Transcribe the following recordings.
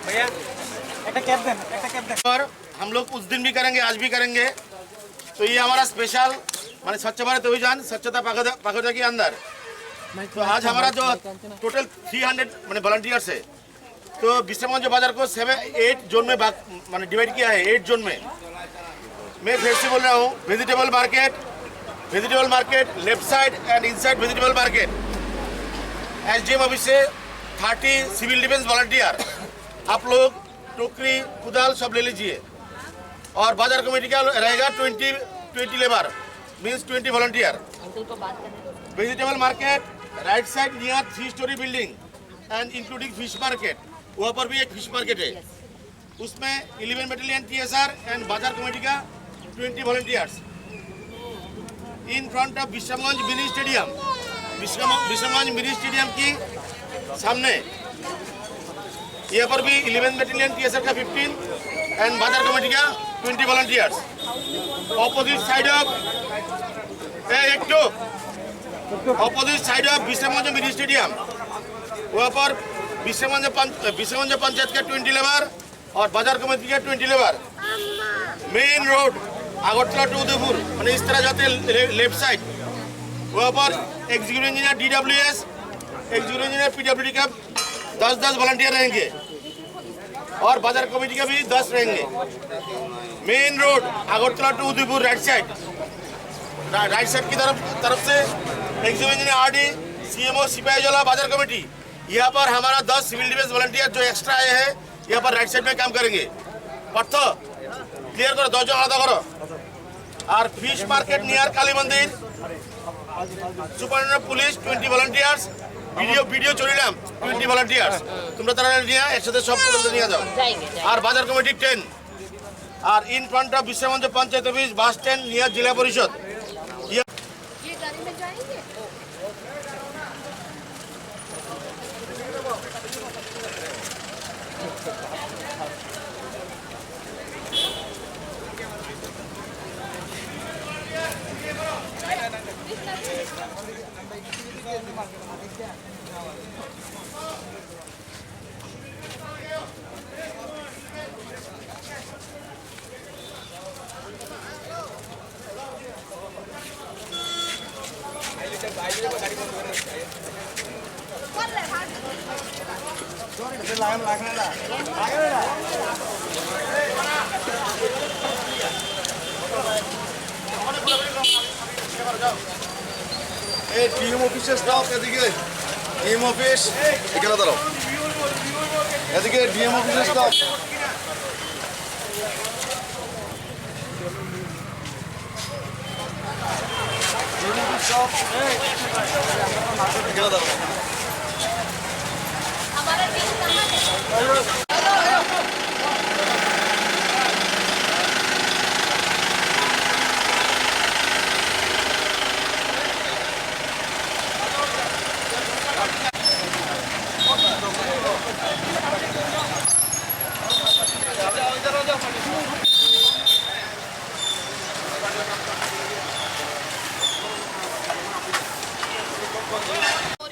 भैया एक कैब दें, और हम लोग उस दिन भी करेंगे, आज भी करेंगे। तो ये हमारा स्पेशल माने स्वच्छ भारत अभियान स्वच्छता पखवाड़ा के अंदर। तो आज हमारा जो टोटल 300 माने वॉलंटियर्स है। तो विश्वगंज बाजार को 7-8 जोन में माने डिवाइड किया है, 8 जोन में। मैं फिर से बोल रहा हूँ, vegetable market left side and inside vegetable market. SDM office से 30 सिविल डिफेंस वॉलंटियर, आप लोग टोकरी कुदाल सब ले लीजिए। और बाजार कमेटी का रहेगा 20 labour means 20 volunteer. Vegetable market right side near 3 storey building and including fish market, वहाँ पर भी एक फिश मार्केट है। उसमें 11 बटालियन TSR एंड बाजार कमेटी का 20 volunteers. In front of Vishwaganj mini stadium, Vishwaganj mini stadium की सामने यहाँ पर भी 11 बटालियन TSR का 15 एंड बाजार कमेटी का 20 volunteers. Opposite side of Vishwaganj mini stadium, वहाँ पर विश्वगंज पंचायत का 20 लेबर और बाजार कमेटी का 20 labour. Main road Agartala to Udaipur मैंने इस तरह जाते लेफ्ट साइड, वहाँ पर executive engineer DWS, executive engineer PWD का 10 वॉलंटियर रहेंगे और बाजार कमेटी का भी 10 रहेंगे। Main road Agartala to Udaipur right side की तरफ से executive engineer RD, CMO Sipahijala बाजार कमेटी। यहाँ पर हमारा 10 सिविल डिफेंस वॉलंटियर जो एक्स्ट्रा आए हैं यहाँ पर राइट साइड में काम करेंगे। पार्थ क्लियर करो, 2 जन आलादा करो। और fish market near Kali Mandir superintendent police 20 volunteers, video চলিলাম 20 ভলান্টিয়ার্স। তোমরা তারা নিয়ে একসাথে সব নিয়ে যাও। আর বাজার কমিটি 10। আর in front of Bishwaganj panchayat office bus stand নিয়ে জেলা পরিষদ। ये गाड़ी में जाएंगे। टीएम ऑफिस स्टाफ এদিকে टीएम ऑफिस এখানে দাঁড়াও, এদিকে टीएम ऑफिस स्टाफ এখানে দাঁড়াও। हमारा टीम कहां है?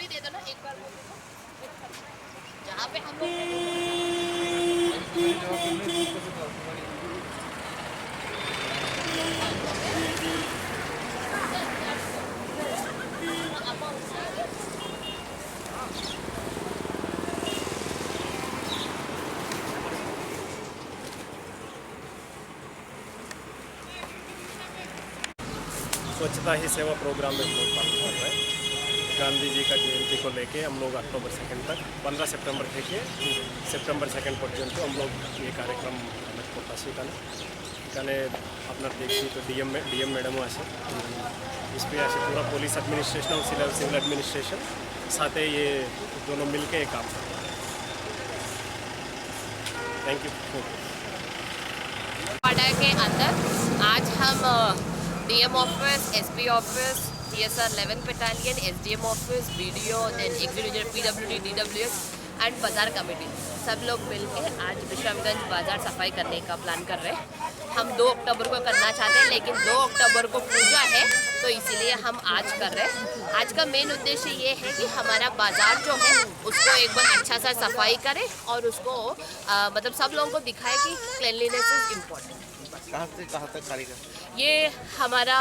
दे दो ना एक बार, जहाँ पे हम लोग स्वच्छता ही सेवा प्रोग्राम में हम लोग पालन कर रहे हैं। गांधी जी का जयंती को लेके हम लोग अक्टोबर 2 तक 15 सेप्टेम्बर থেকে সেপ্টেম্বর 2 পর্যন্ত हम लोग ये कार्यक्रम করতেছি। এখানে আপনার দেখছি তো ডিএম ম্যাডামও আছে, एसपी আছে, पूरा पुलिस एडमिनिस्ट्रेशन और सिविल एडमिनिस्ट्रेशन साथ ही ये दोनों मिलके एक काम करते हैं। Thank you. पखवाड़ा के अंदर आज हम DM office, SP office, TSR 11 battalion, SDM office, BDO, then executive PWD, DWS and बाज़ार कमेटी सब लोग मिलके आज विश्रामगंज बाज़ार सफाई करने का प्लान कर रहे हैं। हम 2 अक्टूबर को करना चाहते हैं, लेकिन 2 अक्टूबर को पूजा है तो इसीलिए हम आज कर रहे हैं। आज का मेन उद्देश्य ये है कि हमारा बाज़ार जो है उसको एक बार अच्छा सा सफाई करें और उसको मतलब सब लोगों को दिखाए कि क्लीनलीनेस इज़ इम्पोर्टेंट। कहाँ से कहाँ तक कार्य करते ये हमारा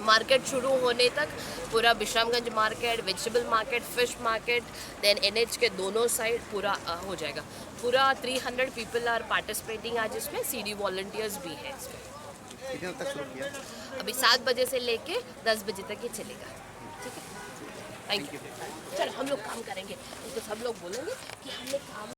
मार्केट शुरू होने तक पूरा Vishramganj market, vegetable market, fish market, then NH के दोनों साइड पूरा हो जाएगा। पूरा 300 पीपल आर पार्टिसिपेटिंग आज इसमें, CD वॉलंटियर्स भी हैं इसमें। कितने तक शुरू किया? अभी 7 बजे से लेके 10 बजे तक ये चलेगा। ठीक है, थैंक यू। चलो हम लोग काम करेंगे, तो सब लोग बोलेंगे कि हमने काम